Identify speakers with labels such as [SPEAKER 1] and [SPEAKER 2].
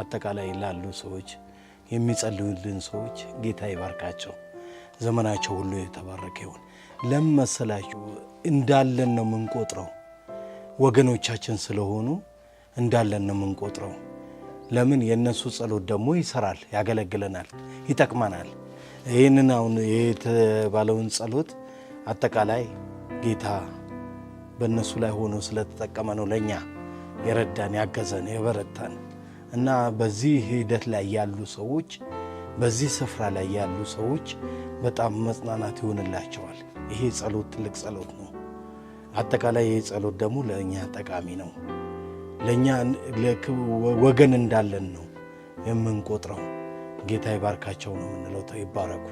[SPEAKER 1] አጠቃላይ ላሉ ሰዎች የሚጸልዩልን ሰዎች ጌታ ይባርካቸው። ዘመናቸው ሁሉ የተባረከ ይሁን። ለመሰላችሁ እንዳለን ነው የምንቆጥረው። ወገኖቻችን ስለሆኑ እንዳለን ነው የምንቆጥረው። ለምን የነሱ ጸሎት ደግሞ ይሰራል፣ ያገለግለናል፣ ይጠቅመናል። ይህንን አሁን የተባለውን ጸሎት አጠቃላይ ጌታ በእነሱ ላይ ሆኖ ስለተጠቀመ ነው ለእኛ የረዳን፣ ያገዘን፣ የበረታን እና በዚህ ሂደት ላይ ያሉ ሰዎች፣ በዚህ ስፍራ ላይ ያሉ ሰዎች በጣም መጽናናት ይሆንላቸዋል። ይሄ ጸሎት ትልቅ ጸሎት ነው። አጠቃላይ ይሄ ጸሎት ደግሞ ለእኛ ጠቃሚ ነው። ለእኛ ወገን እንዳለን ነው የምንቆጥረው። ጌታ ይባርካቸው ነው የምንለው። ይባረኩ።